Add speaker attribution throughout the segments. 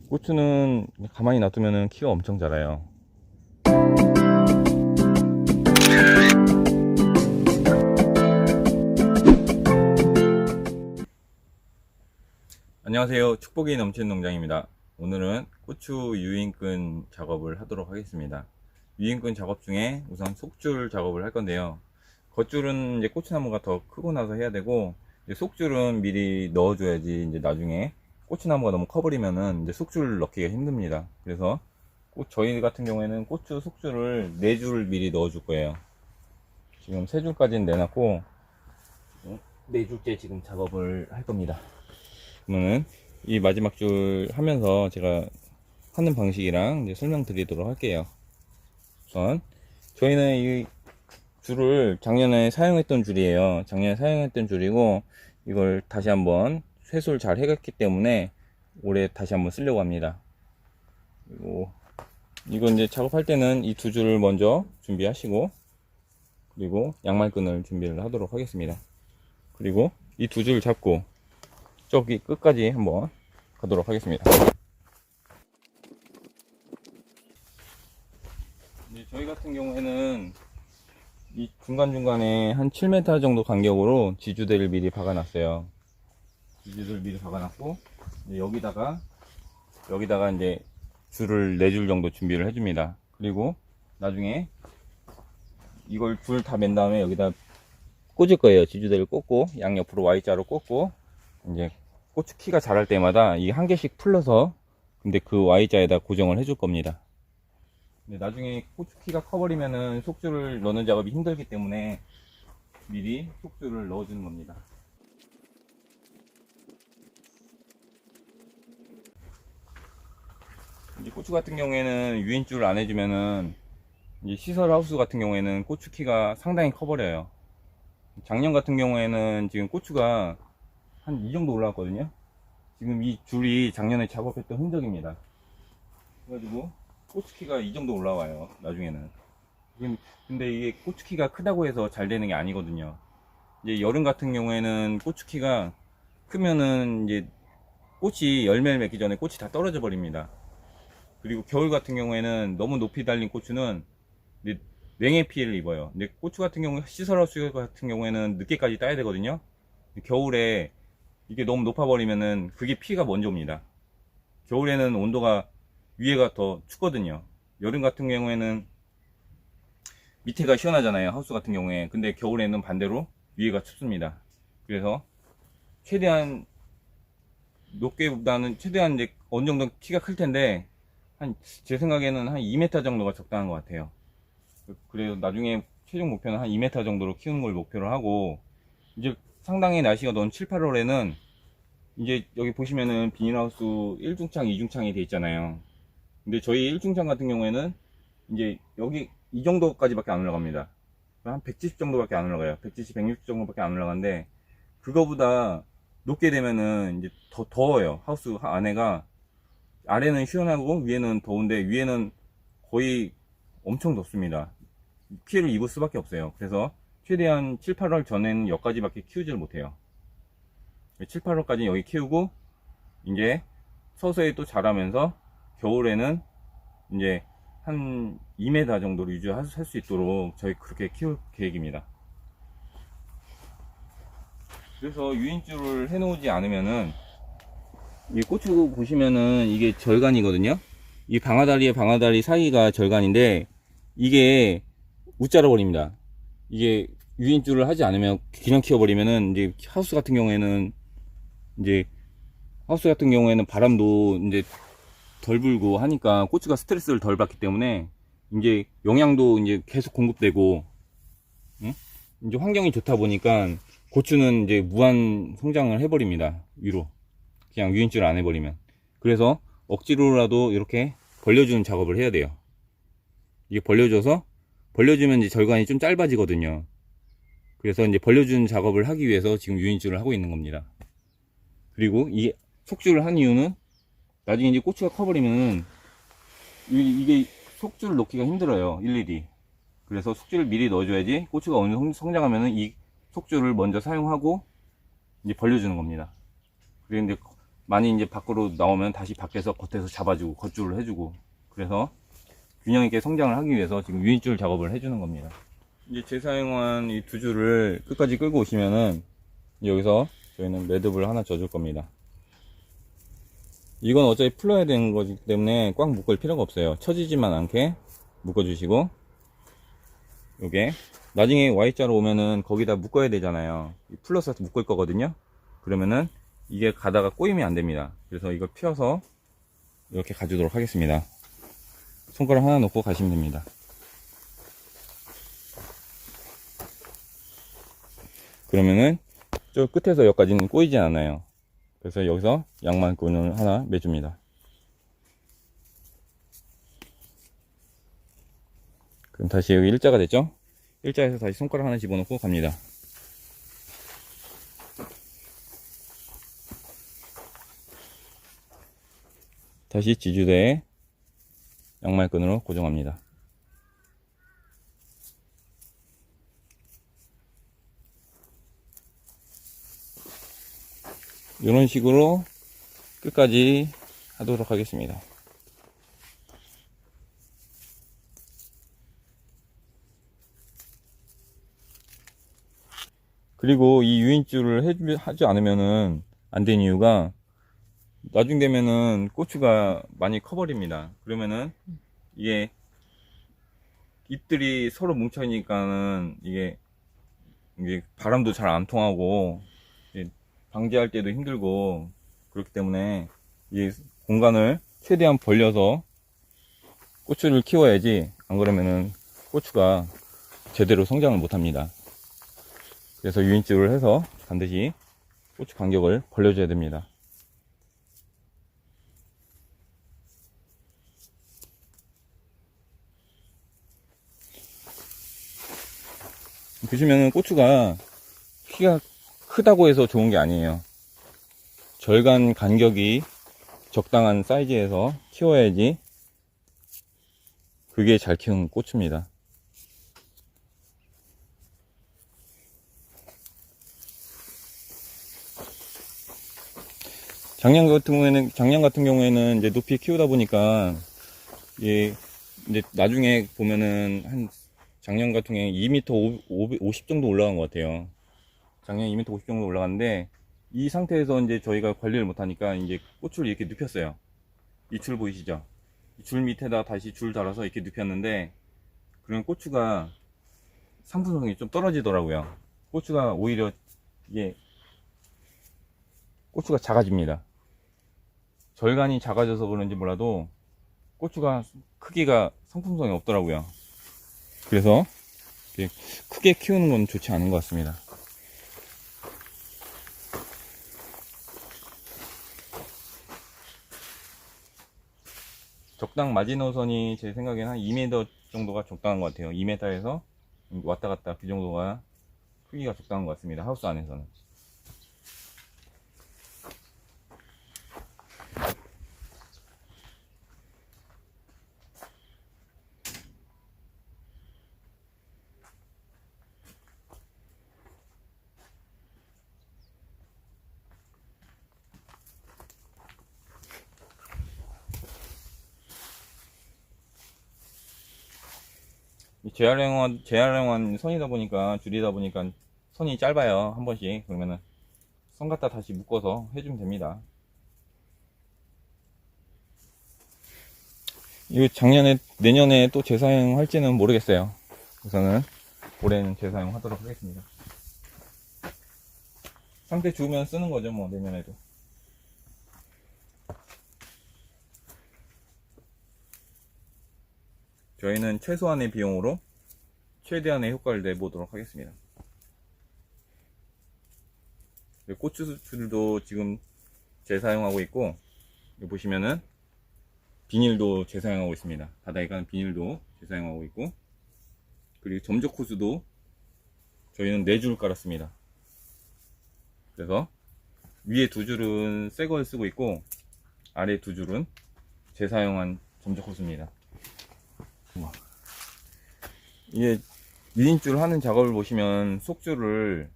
Speaker 1: 고추는 가만히 놔두면 키가 엄청 자라요. 안녕하세요. 축복이 넘치는 농장입니다. 오늘은 고추 유인근 작업을 하도록 하겠습니다. 유인근 작업 중에 우선 속줄 작업을 할 건데요. 겉줄은 이제 고추나무가 더 크고 나서 해야 되고, 이제 속줄은 미리 넣어줘야지 이제 나중에 고추나무가 너무 커버리면은 이제 속줄 넣기가 힘듭니다. 그래서 저희 같은 경우에는 고추 속줄을 4줄 미리 넣어 줄 거예요. 지금 3줄까지는 내놨고 4줄째 지금 작업을 할 겁니다. 그러면은 이 마지막 줄 하면서 제가 하는 방식이랑 이제 설명드리도록 할게요. 우선 저희는 이 줄을 작년에 사용했던 줄이에요. 작년에 사용했던 줄이고, 이걸 다시 한번 회수를 잘 해갔기 때문에 올해 다시 한번 쓰려고 합니다. 그리고 이거 이제 작업할 때는 이 두 줄을 먼저 준비하시고, 그리고 양말끈을 준비를 하도록 하겠습니다. 그리고 이 두 줄 잡고 저기 끝까지 한번 가도록 하겠습니다. 이제 저희 같은 경우에는 이 중간중간에 한 7m 정도 간격으로 지주대를 미리 박아놨어요. 지주대를 미리 박아놨고, 여기다가 이제 줄을 4줄 정도 준비를 해줍니다. 그리고 나중에 이걸 줄 다 맨 다음에 여기다 꽂을 거예요. 지주대를 꽂고 양옆으로 Y자로 꽂고, 이제 고추 키가 자랄 때마다 이 한 개씩 풀러서 근데 그 Y자에다 고정을 해줄 겁니다. 근데 나중에 고추 키가 커버리면은 속줄을 넣는 작업이 힘들기 때문에 미리 속줄을 넣어주는 겁니다. 이제 고추 같은 경우에는 유인줄 안 해주면은 이제 시설 하우스 같은 경우에는 고추 키가 상당히 커버려요. 작년 같은 경우에는 지금 고추가 한 이 정도 올라왔거든요. 지금 이 줄이 작년에 작업했던 흔적입니다. 그래가지고 고추키가 이 정도 올라와요, 나중에는. 근데 이게 고추키가 크다고 해서 잘 되는 게 아니거든요. 이제 여름 같은 경우에는 고추키가 크면은 이제 꽃이 열매를 맺기 전에 꽃이 다 떨어져 버립니다. 그리고 겨울 같은 경우에는 너무 높이 달린 고추는 냉해 피해를 입어요. 근데 고추 같은 경우, 시설하우스 같은 경우에는 늦게까지 따야 되거든요. 겨울에 이게 너무 높아 버리면은 그게 피해가 먼저 옵니다. 겨울에는 온도가 위에가 더 춥거든요. 여름 같은 경우에는 밑에가 시원하잖아요, 하우스 같은 경우에. 근데 겨울에는 반대로 위에가 춥습니다. 그래서 최대한 높게보다는 최대한 이제 어느 정도 키가 클 텐데, 제 생각에는 한 2m 정도가 적당한 것 같아요. 그래서 나중에 최종 목표는 한 2m 정도로 키우는 걸 목표로 하고, 이제 상당히 날씨가 더운 7, 8월에는 이제 여기 보시면은 비닐하우스 1중창, 2중창이 돼 있잖아요. 근데 저희 1중창 같은 경우에는 이제 여기 이 정도까지밖에 안 올라갑니다. 한 170 정도밖에 안 올라가요. 170, 160 정도밖에 안 올라가는데, 그거보다 높게 되면은 이제 더 더워요. 하우스 안에가. 아래는 시원하고 위에는 더운데, 위에는 거의 엄청 덥습니다. 피해를 입을 수밖에 없어요. 그래서 최대한 7, 8월 전에는 여기까지밖에 키우지를 못해요. 7, 8월까지 여기 키우고, 이제 서서히 또 자라면서 겨울에는 이제 한 2m 정도로 유지할 수 있도록 저희 그렇게 키울 계획입니다. 그래서 유인줄을 해 놓지 않으면은, 이 고추 보시면은 이게 절간이거든요. 이 방아다리에 방아다리 사이가 절간인데, 이게 웃자라 버립니다. 이게 유인줄을 하지 않으면, 그냥 키워버리면은, 이제 하우스 같은 경우에는 바람도 이제 덜 불고 하니까 고추가 스트레스를 덜 받기 때문에 이제 영양도 이제 계속 공급되고, 응? 이제 환경이 좋다 보니까 고추는 이제 무한 성장을 해버립니다. 위로 그냥 유인줄을 안 해버리면. 그래서 억지로라도 이렇게 벌려주는 작업을 해야 돼요. 이게 벌려주면 이제 절간이 좀 짧아지거든요. 그래서 이제 벌려주는 작업을 하기 위해서 지금 유인줄을 하고 있는 겁니다. 그리고 이 속줄을 한 이유는, 나중에 이제 고추가 커버리면은 이게 속줄을 놓기가 힘들어요, 일일이. 그래서 속줄을 미리 넣어줘야지 고추가 어느 정도 성장하면은 이 속줄을 먼저 사용하고 이제 벌려주는 겁니다. 그런데 많이 이제 밖으로 나오면 다시 밖에서 겉에서 잡아주고 겉줄을 해주고, 그래서 균형 있게 성장을 하기 위해서 지금 유인줄 작업을 해주는 겁니다. 이제 재사용한 이 두 줄을 끝까지 끌고 오시면은 여기서 저희는 매듭을 하나 져줄 겁니다. 이건 어차피 풀어야 되는 거기 때문에 꽉 묶을 필요가 없어요. 처지지만 않게 묶어주시고, 요게 나중에 Y자로 오면은 거기다 묶어야 되잖아요. 풀러서 묶을 거거든요. 그러면은 이게 가다가 꼬이면 안 됩니다. 그래서 이걸 펴서 이렇게 가주도록 하겠습니다. 손가락 하나 놓고 가시면 됩니다. 그러면은 저 끝에서 여기까지는 꼬이지 않아요. 그래서 여기서 양말끈을 하나 매줍니다. 그럼 다시 여기 일자가 됐죠? 일자에서 다시 손가락 하나 집어넣고 갑니다. 다시 지주대에 양말끈으로 고정합니다. 이런 식으로 끝까지 하도록 하겠습니다. 그리고 이 유인줄을 하지 않으면은 안 된 이유가, 나중 되면은 고추가 많이 커버립니다. 그러면은 이게 잎들이 서로 뭉쳐있으니까는 이게 바람도 잘 안 통하고 방지할 때도 힘들고, 그렇기 때문에 이 공간을 최대한 벌려서 고추를 키워야지, 안 그러면은 고추가 제대로 성장을 못 합니다. 그래서 유인줄을 해서 반드시 고추 간격을 벌려줘야 됩니다. 보시면은 고추가 키가 크다고 해서 좋은 게 아니에요. 절간 간격이 적당한 사이즈에서 키워야지 그게 잘 키운 고추입니다. 작년 같은 경우에는 이제 높이 키우다 보니까 이제 나중에 보면은 한 작년 같은 경우에 2m 50 정도 올라간 것 같아요. 작년 2m 50 정도 올라갔는데, 이 상태에서 이제 저희가 관리를 못하니까 이제 꽃을 이렇게 눕혔어요. 이 줄 보이시죠? 이 줄 밑에다 다시 줄 달아서 이렇게 눕혔는데, 그러면 고추가 상품성이 좀 떨어지더라고요. 고추가 오히려 이게 고추가 작아집니다. 절간이 작아져서 그런지 몰라도 고추가 크기가 상품성이 없더라고요. 그래서 크게 키우는 건 좋지 않은 것 같습니다. 적당 마지노선이 제 생각에는 한 2m 정도가 적당한 것 같아요. 2m에서 왔다 갔다 그 정도가 크기가 적당한 것 같습니다. 하우스 안에서는. 재활용한 선이다 보니까, 줄이다 보니까 선이 짧아요. 한 번씩. 그러면은 선 갖다 다시 묶어서 해주면 됩니다. 이거 내년에 또 재사용할지는 모르겠어요. 우선은 올해는 재사용하도록 하겠습니다. 상태 좋으면 쓰는 거죠, 뭐, 내년에도. 저희는 최소한의 비용으로 최대한의 효과를 내보도록 하겠습니다. 고추들도 지금 재사용하고 있고, 여기 보시면은 비닐도 재사용하고 있습니다. 바닥에 가는 비닐도 재사용하고 있고, 그리고 점적 호스도 저희는 4줄 깔았습니다. 그래서 위에 2줄은 새 걸 쓰고 있고, 아래 2줄은 재사용한 점적 호스입니다. 이게 유인줄 하는 작업을 보시면 속줄을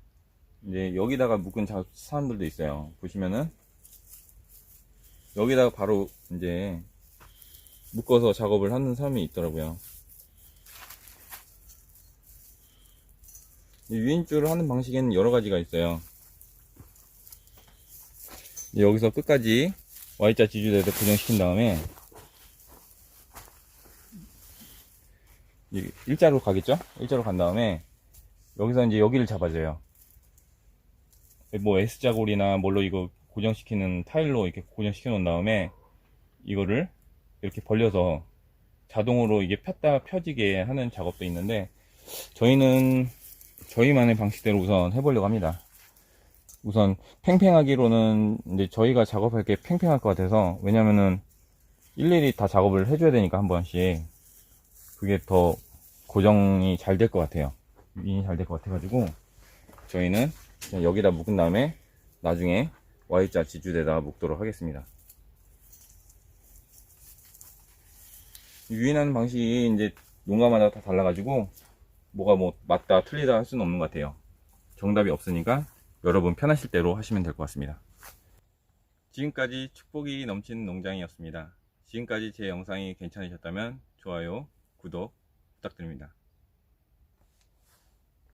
Speaker 1: 이제 여기다가 묶은 사람들도 있어요. 보시면은 여기다가 바로 이제 묶어서 작업을 하는 사람이 있더라고요. 유인줄을 하는 방식에는 여러 가지가 있어요. 여기서 끝까지 Y자 지주대에서 고정시킨 다음에 일자로 가겠죠? 일자로 간 다음에 여기서 이제 여기를 잡아줘요. 뭐 S자골이나 뭘로 이거 고정시키는 타일로 이렇게 고정시켜 놓은 다음에 이거를 이렇게 벌려서 자동으로 이게 폈다 펴지게 하는 작업도 있는데, 저희는 저희만의 방식대로 우선 해보려고 합니다. 우선 팽팽하기로는 이제 저희가 작업할 게 팽팽할 것 같아서, 왜냐면은 일일이 다 작업을 해줘야 되니까 한 번씩 그게 더 고정이 잘 될 것 같아요. 유인이 잘 될 것 같아가지고 저희는 그냥 여기다 묶은 다음에 나중에 Y자 지주대에다가 묶도록 하겠습니다. 유인하는 방식이 이제 농가마다 다 달라가지고 뭐가 뭐 맞다 틀리다 할 수는 없는 것 같아요. 정답이 없으니까 여러분 편하실 대로 하시면 될 것 같습니다. 지금까지 축복이 넘치는 농장이었습니다. 지금까지 제 영상이 괜찮으셨다면 좋아요, 구독 부탁드립니다.